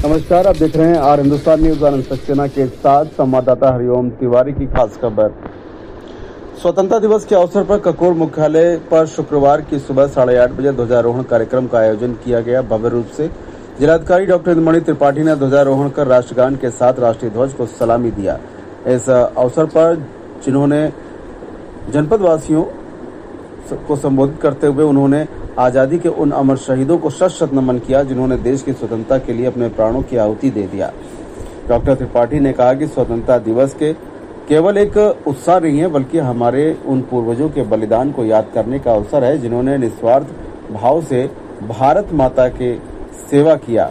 नमस्कार, आप देख रहे हैं आर हिंदुस्तान न्यूज। आनंद सक्सेना के साथ संवाददाता हरिओम तिवारी की खास खबर। स्वतंत्रता दिवस के अवसर पर ककोर मुख्यालय पर शुक्रवार की सुबह 8:30 बजे ध्वजारोहण कार्यक्रम का आयोजन किया गया। भव्य रूप से जिलाधिकारी डॉक्टर इंद्रमणि त्रिपाठी ने ध्वजारोहण कर राष्ट्रगान के साथ राष्ट्रीय ध्वज को सलामी दिया। इस अवसर पर जिन्होंने जनपद वासियों को संबोधित करते हुए उन्होंने आजादी के उन अमर शहीदों को शत शत नमन किया जिन्होंने देश की स्वतंत्रता के लिए अपने प्राणों की आहुति दे दिया। डॉक्टर त्रिपाठी ने कहा कि स्वतंत्रता दिवस के केवल एक उत्साह नहीं है, बल्कि हमारे उन पूर्वजों के बलिदान को याद करने का अवसर है जिन्होंने निस्वार्थ भाव से भारत माता के सेवा किया।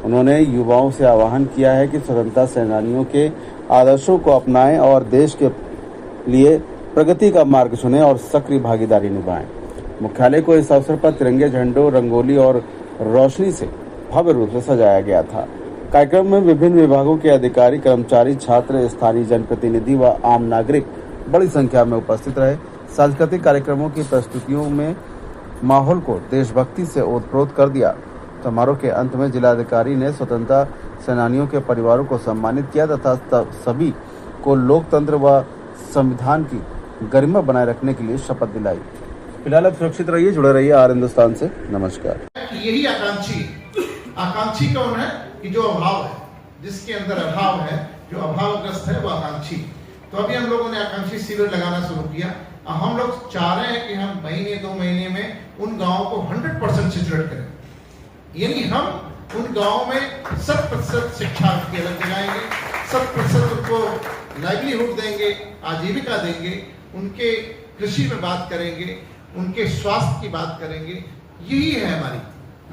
उन्होंने युवाओं से आह्वान किया है कि स्वतंत्रता सेनानियों के आदर्शों को अपनाएं और देश के लिए प्रगति का मार्ग चुनें और सक्रिय भागीदारी निभाएं। मुख्यालय को इस अवसर पर तिरंगे झंडों, रंगोली और रोशनी से भव्य रूप से सजाया गया था। कार्यक्रम में विभिन्न विभागों के अधिकारी, कर्मचारी, छात्र, स्थानीय जनप्रतिनिधि व आम नागरिक बड़ी संख्या में उपस्थित रहे। सांस्कृतिक कार्यक्रमों की प्रस्तुतियों में माहौल को देशभक्ति से ओतप्रोत कर दिया। समारोह के अंत में जिलाधिकारी ने स्वतंत्रता सेनानियों के परिवारों को सम्मानित किया तथा सभी को लोकतंत्र व संविधान की गरिमा बनाए रखने के लिए शपथ दिलाई। फिलहाल आप सुरक्षित रहिए, जुड़े रहिए आर हिंदुस्तान से। नमस्कार। यही आकांक्षी कौन है कि जो अभाव है, जिसके अंदर अभाव है, जो अभावग्रस्त है वो आकांक्षी। तो अभी हम लोगों ने आकांक्षी शिविर लगाना शुरू किया। हम लोग चाह रहे हैं कि हम महीने 2 महीने में उन गांवों को 100% सिचुएट करें, यानी हम उन गांवों में 100% शिक्षा की अलग जगाएंगे, 100% उनको लाइवलीहुड देंगे, आजीविका देंगे, उनके कृषि में बात करेंगे, उनके स्वास्थ्य की बात करेंगे। यही है हमारी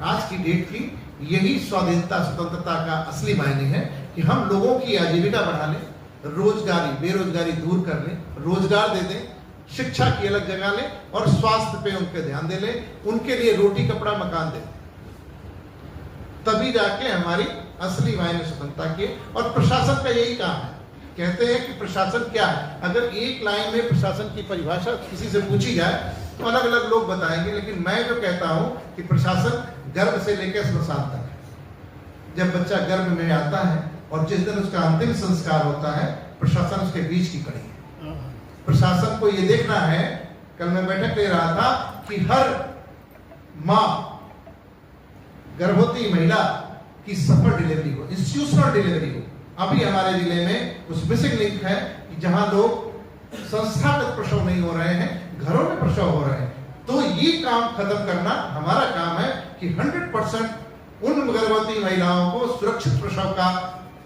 आज की डेट की, यही स्वाधीनता स्वतंत्रता का असली मायने है कि हम लोगों की आजीविका बढ़ा लें, रोजगारी बेरोजगारी दूर कर लें, रोजगार दे दें, शिक्षा की अलग जगह लें और स्वास्थ्य पे उनके ध्यान दे लें, उनके लिए रोटी कपड़ा मकान दें। तभी जाके हमारी असली मायने स्वतंत्रता की। और प्रशासन का यही काम है। कहते हैं कि प्रशासन क्या है, अगर एक लाइन में प्रशासन की परिभाषा किसी से पूछी जाए तो अलग अलग लोग बताएंगे, लेकिन मैं जो कहता हूं कि प्रशासन गर्भ से लेकर स्मशान तक है। जब बच्चा गर्भ में आता है और जिस दिन उसका अंतिम संस्कार होता है, प्रशासन उसके बीच की कड़ी है। प्रशासन को ये देखना है, कल मैं बैठक ले रहा था कि हर माँ, गर्भवती महिला की सफल डिलीवरी हो, इंस्टीट्यूशनल डिलीवरी हो। अभी हमारे जिले में उस मिसिंग लिंक है कि जहां लोग संस्थागत प्रसव नहीं हो रहे हैं, घरों में प्रसव हो रहे हैं। तो ये काम खत्म करना हमारा काम है कि 100% उन गर्भवती महिलाओं को सुरक्षित प्रसव का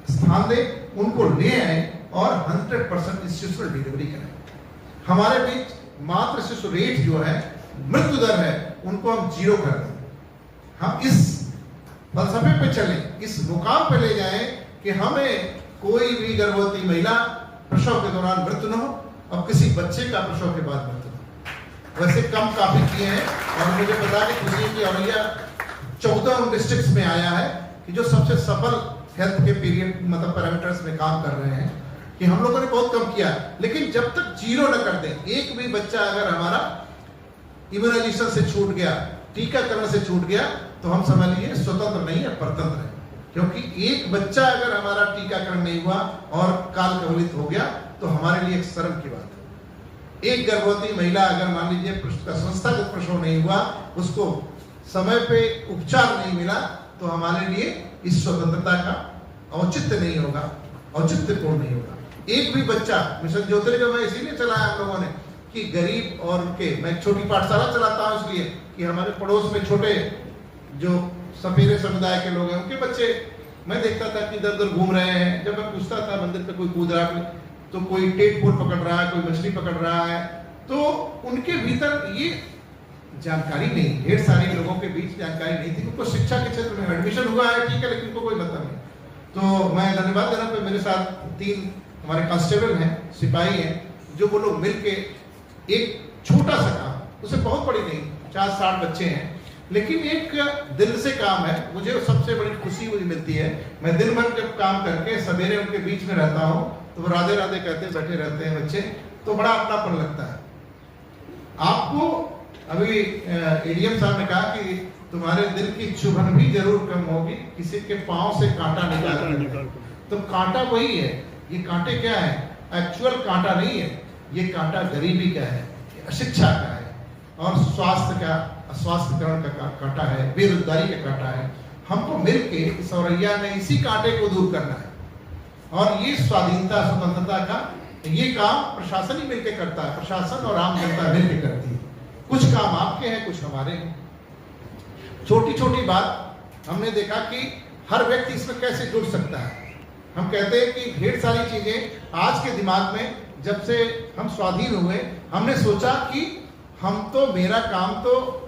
स्थान दें, उनको ले आए और 100% इंस्टीट्यूशनल डिलीवरी करें। हमारे बीच मातृ शिशु रेट जो है, मृत्यु दर है, उनको हम 0 कर दें। हम इस फलसफे पे चलें, इस मुकाम पे ले जाएं कि हमें कोई भी गर्भवती महिला प्रसव के दौरान मृत्यु न हो और किसी बच्चे का प्रसव के बाद मृत्यु न हो। वैसे कम काफी किए हैं और मुझे पता है खुशी की औरैया 14 डिस्ट्रिक्ट्स में आया है कि जो सबसे सफल हेल्थ के पीरियड मतलब पैरामीटर्स में काम कर रहे हैं, कि हम लोगों ने बहुत कम किया। लेकिन जब तक 0 न कर दें, एक भी बच्चा अगर हमारा इम्यूनाइजेशन से छूट गया, टीकाकरण से छूट गया, तो हम समझ लीजिए स्वतंत्र नहीं है, परतंत्र है। क्योंकि एक बच्चा अगर हमारा टीकाकरण नहीं हुआ और काल कवलित हो गया तो हमारे लिए एक शर्म की बात है। एक गर्भवती महिला अगर मान लीजिए संस्थागत प्रसव नहीं हुआ, उसको समय पे उपचार नहीं मिला, तो हमारे लिए इस स्वतंत्रता का औचित्य नहीं होगा, औचित्यपूर्ण नहीं होगा। एक भी बच्चा, मिशन ज्योतिर्गय में इसीलिए चलाया हम लोगों ने कि गरीब और उनके, मैं एक छोटी पाठशाला चलाता हूँ इसलिए कि हमारे पड़ोस में छोटे जो सपेरे समुदाय के लोग हैं, उनके बच्चे मैं देखता था कि इधर उधर घूम रहे हैं। जब मैं पूछता था मंदिर पे कोई कूद रहा है, तो कोई टेटपोर पकड़ रहा है, कोई मछली पकड़ रहा है, तो उनके भीतर ये जानकारी नहीं, ढेर सारे लोगों के बीच जानकारी नहीं थी। उनको शिक्षा के क्षेत्र में एडमिशन हुआ है, ठीक है, लेकिन उनको कोई मतलब नहीं। तो मैं धन्यवाद देना पे मेरे साथ 3 हमारे कांस्टेबल हैं, सिपाही हैं, जो वो लोग मिल के एक छोटा सा काम, उसे बहुत बड़ी नहीं, 50-60 बच्चे हैं, लेकिन एक दिल से काम है। मुझे सबसे बड़ी खुशी मुझे मिलती है, मैं दिन भर जब काम करके सवेरे उनके बीच में रहता हूँ तो वो राधे राधे कहते बैठे रहते हैं बच्चे, तो बड़ा अपनापन लगता है। आपको अभी एडीएम साहब ने कहा कि तुम्हारे दिल की चुभन भी जरूर कम होगी किसी के पांव से कांटा निकाल कर। तो कांटा वही है, ये कांटे क्या है, एक्चुअल कांटा नहीं है, ये कांटा गरीबी का है, अशिक्षा का है, और स्वास्थ्य का अस्वास्थ्यकरण का कांटा है, बेरोजगारी का कांटा है। हमको मिलके इस औरैया में इसी कांटे को दूर करना है। और ये स्वाधीनता स्वतंत्रता का ये काम प्रशासन ही मिलकर करता है, प्रशासन और आम जनता मिलकर करती है। कुछ काम आपके हैं, कुछ हमारे हैं। छोटी छोटी बात हमने देखा कि हर व्यक्ति इसमें कैसे जुड़ सकता है। हम कहते हैं कि ढेर सारी चीजें आज के दिमाग में, जब से हम स्वाधीन हुए, हमने सोचा कि हम तो, मेरा काम तो,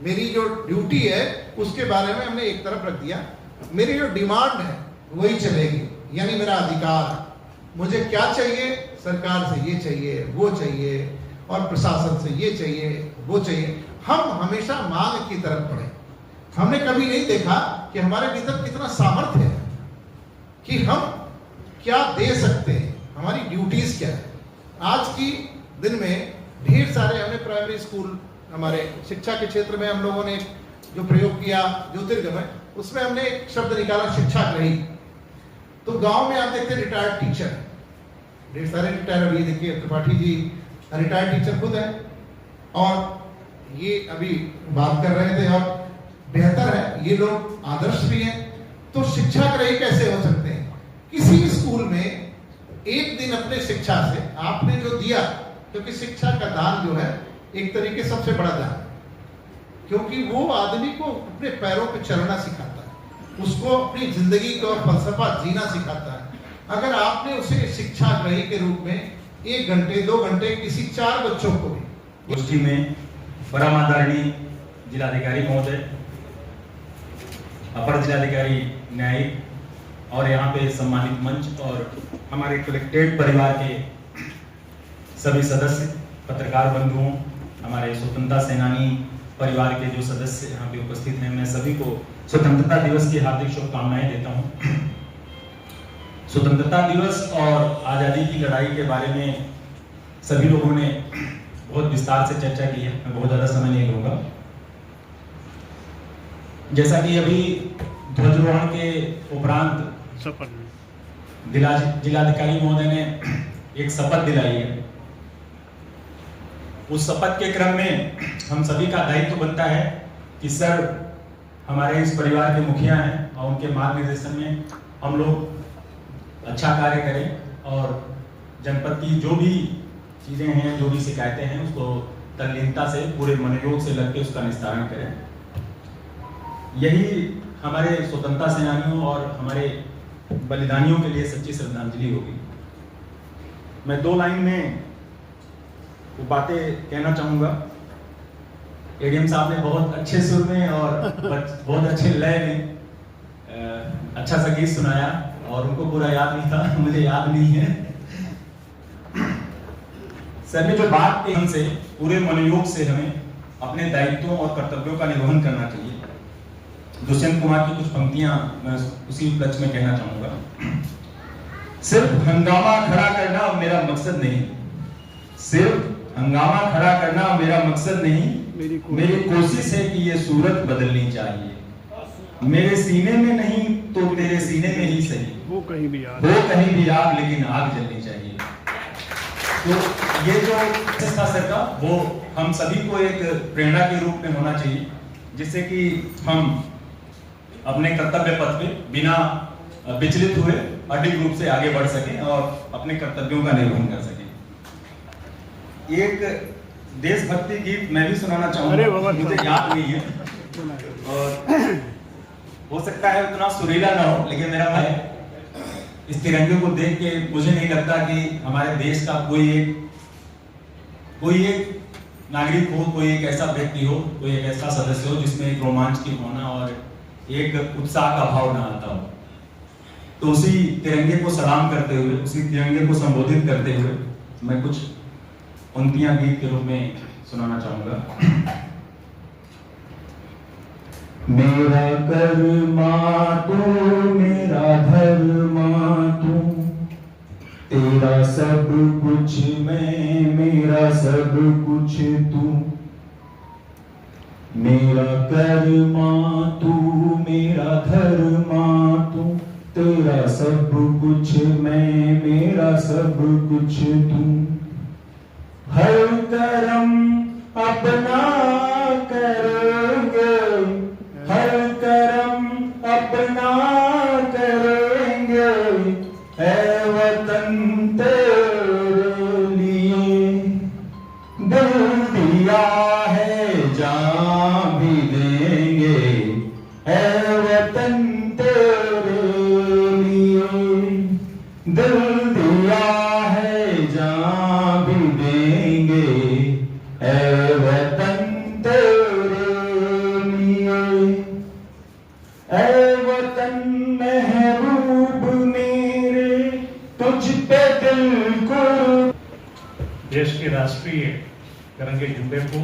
मेरी जो ड्यूटी है उसके बारे में हमने एक तरफ रख दिया। मेरी जो डिमांड है वही चलेगी, यानी मेरा अधिकार, मुझे क्या चाहिए, सरकार से ये चाहिए, वो चाहिए, और प्रशासन से ये चाहिए, वो चाहिए। हम हमेशा मांग की तरफ बढ़े। हमने कभी नहीं देखा कि हमारे भीतर कितना सामर्थ्य है कि हम क्या दे सकते हैं, हमारी ड्यूटीज क्या है। आज की दिन में ढेर सारे, हमने प्राइमरी स्कूल, हमारे शिक्षा के क्षेत्र में हम लोगों ने जो प्रयोग किया ज्योतिर्गमय, उसमें हमने एक शब्द निकाला, शिक्षा ग्रही। तो गांव में आप देखते हैं रिटायर्ड टीचर, ढेर सारे रिटायर्ड, अभी देखिए त्रिपाठी जी रिटायर्ड टीचर खुद है, और ये अभी बात कर रहे थे, और बेहतर है, ये लोग आदर्श भी हैं। तो शिक्षा ग्रही कैसे हो सकते हैं? किसी स्कूल में एक दिन अपने शिक्षा से आपने जो दिया, क्योंकि शिक्षा का दान जो है एक तरीके सबसे बड़ा दान, क्योंकि वो आदमी को अपने पैरों पे चलना सिखाता है, उसको अपनी जिंदगी का फलसफा जीना सिखाता है। अगर आपने उसे शिक्षा ग्रही के रूप में 1 घंटे 2 घंटे किसी 4 बच्चों को भी, गोष्ठी में परम आदरणीय जिलाधिकारी महोदय, अपर जिलाधिकारी न्यायिक, और यहाँ पे सम्मानित मंच और हमारे कलेक्टेड परिवार के सभी सदस्य, पत्रकार बंधुओं, हमारे स्वतंत्रता सेनानी परिवार के जो सदस्य यहाँ पे उपस्थित हैं, मैं सभी को स्वतंत्रता दिवस की हार्दिक शुभकामनाएं देता हूँ। स्वतंत्रता दिवस और आज़ादी की लड़ाई के बारे में सभी लोगों ने बहुत विस्तार से चर्चा की है, मैं बहुत ज़्यादा समय नहीं लूँगा। जैसा कि अभी ध्वजारोहण के उपरांत जिलाधिकारी महोदय ने एक शपथ दिलाई है। उस शपथ के क्रम में हम सभी का दायित्व बनता है कि सर हमारे इस परिवार के मुखिया हैं और उनके मार्गदर्शन में हम लोग अच्छा कार्य करें और जनपद की जो भी चीज़ें हैं, जो भी शिकायतें हैं, उसको तल्लीनता से, पूरे मनोयोग से लग के उसका निस्तारण करें। यही हमारे स्वतंत्रता सेनानियों और हमारे बलिदानियों के लिए सच्ची श्रद्धांजलि होगी। मैं 2 लाइन में वो बातें कहना चाहूँगा। एडीएम साहब ने बहुत अच्छे सुर में और बहुत अच्छे लय में अच्छा सा गीत सुनाया, और उनको पूरा याद नहीं था, मुझे याद नहीं है। सर ने जो बात की, हमसे पूरे मनोयोग से हमें अपने दायित्वों और कर्तव्यों का निर्वहन करना चाहिए। दुष्यंत कुमार की कुछ पंक्तियां मैं उसी उपलक्ष्य में कहना चाहूंगा। सिर्फ हंगामा खड़ा करना मेरा मकसद नहीं, सिर्फ हंगामा खड़ा करना मेरा मकसद नहीं, मेरी कोशिश है कि ये सूरत बदलनी चाहिए। मेरे सीने में नहीं तो तेरे सीने में ही सही, वो कहीं भी आग लेकिन आग जलनी चाहिए। तो ये जो था सर का, वो हम सभी को एक प्रेरणा के रूप में होना चाहिए, जिससे कि हम अपने कर्तव्य पथ पे बिना विचलित हुए अडिग रूप से आगे बढ़ सकें और अपने कर्तव्यों का निर्वहन कर सकें। एक देशभक्ति गीत मैं भी सुनाना चाहूंगा, मुझे याद नहीं है और हो सकता है उतना सुरीला ना हो, लेकिन मेरा भाई इस तिरंगे को देख के मुझे नहीं लगता कि हमारे देश का कोई एक नागरिक हो, कोई एक ऐसा व्यक्ति हो, कोई एक ऐसा सदस्य हो जिसमें एक रोमांच की भावना और एक उत्साह का भाव ना आता हो। तो उसी तिरंगे को सलाम करते हुए, उसी तिरंगे को संबोधित करते हुए मैं कुछ पंक्तियां गीत के रूप में सुनाना चाहूंगा। मेरा कर्मा तू, मेरा धर्मा तू, तेरा सब कुछ मैं, मेरा सब कुछ तू, मेरा मेरा कर्मा तू, मेरा धर्मा तू, तेरा सब कुछ मैं, मेरा सब कुछ तू। हर कर्म अपना करेंगे, हर कर्म अपना करेंगे, ऐ वतन तेरे लिए दिल दिया है, जान भी देंगे, ऐ वतन तेरे लिए दिल दिया है, जान भी देंगे, ऐ वतन तेरे लिए। ऐ वतन महबूब मेरे, तुझ पे दिल को। देश के राष्ट्रीय तिरंगे झंडे को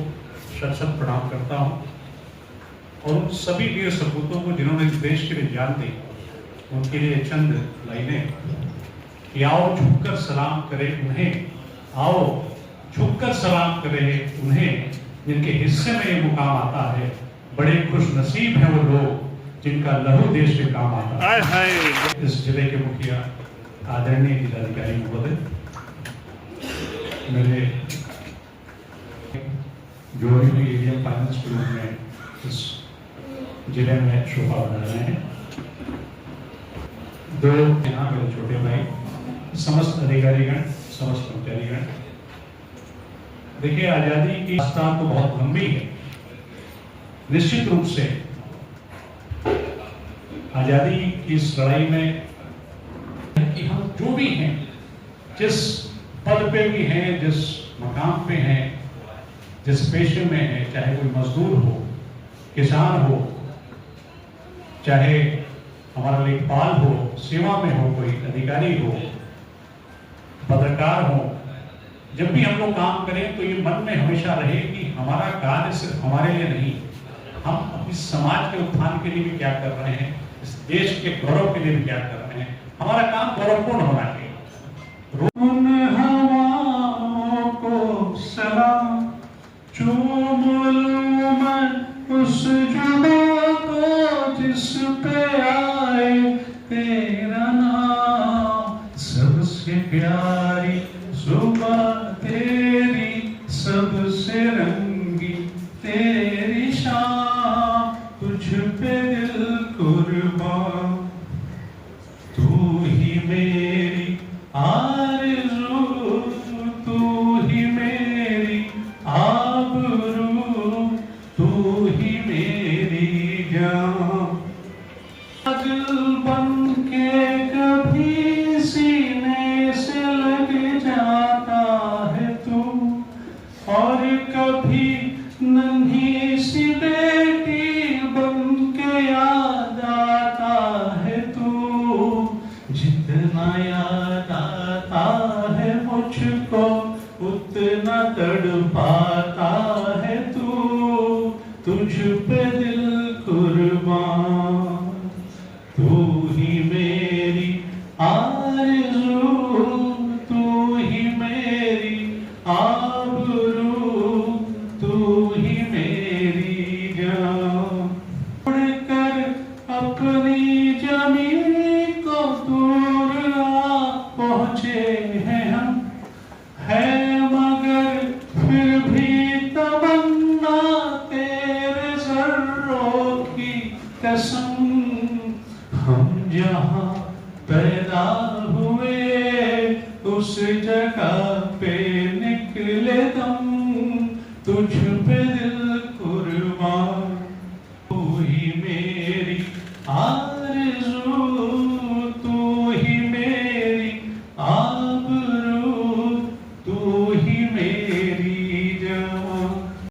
शत शत प्रणाम करता हूँ और उन सभी वीर सपूतों को जिन्होंने देश के लिए जान दी, उनके लिए चंद लाइनें कि आओ झुककर सलाम करें उन्हें, आओ झुककर सलाम करें उन्हें, जिनके हिस्से में ये मुकाम आता है। बड़े खुश नसीब हैं वो लोग जिनका लहू देश के काम आता है। इस जिले के मुखिया आदरणीय जिलाधिकारी महोदय, मेरे जो भी एरिया फाइनेंस ग्रुप में इस जिले में शोभा बढ़ा रहे हैं, दो यहाँ मेरे छोटे भाई, समस्त अधिकारीगण, समस्त कर्मचारीगण। देखिए, आजादी की रास्ता तो बहुत लंबी है। निश्चित रूप से आजादी की इस लड़ाई में कि हम जो भी हैं, जिस पद पे भी हैं, जिस मकाम पे हैं, जिस पेशे में हैं, चाहे कोई मजदूर हो, किसान हो, चाहे हमारा लेखपाल हो, सेवा में हो, कोई अधिकारी हो, पत्रकार हो, जब भी हम लोग काम करें तो ये मन में हमेशा रहे कि हमारा कार्य सिर्फ हमारे लिए नहीं, हम अपने समाज के उत्थान के लिए भी क्या कर रहे हैं, इस देश के गौरव के लिए भी क्या कर रहे हैं। हमारा काम गौरवपूर्ण होना चाहिए। उन हवाओं को सलाम, चूम लूं मैं उस जुबा को जिस पे आए तेरा नाम। सबसे प्यारी जुबा तेरी, सबसे रंगी तेरी शान, तुझ पे दिल कुर्बान, तू ही मेरी आरज़ू, तू ही मेरी आबरू, तू ही मेरी जान। दिल बन के कभी सीने से लग जाता है तू, और कभी नन्ही सी बेटी बन के याद आता है तू। जितना याद आता है मुझको, उतना तड़पाता है तू। तुझ पे दिल कुर्बान, तू ही मेरी आरज़ू, तू ही मेरी आबरू, तू ही मेरी जान। उड़कर अपनी जमीन को दूर आ पहुँचे हैं हम, है मगर फिर भी तमन्ना तेरे ज़र्रों की कसम। हम जहाँ पैदा हुए उस जगह पे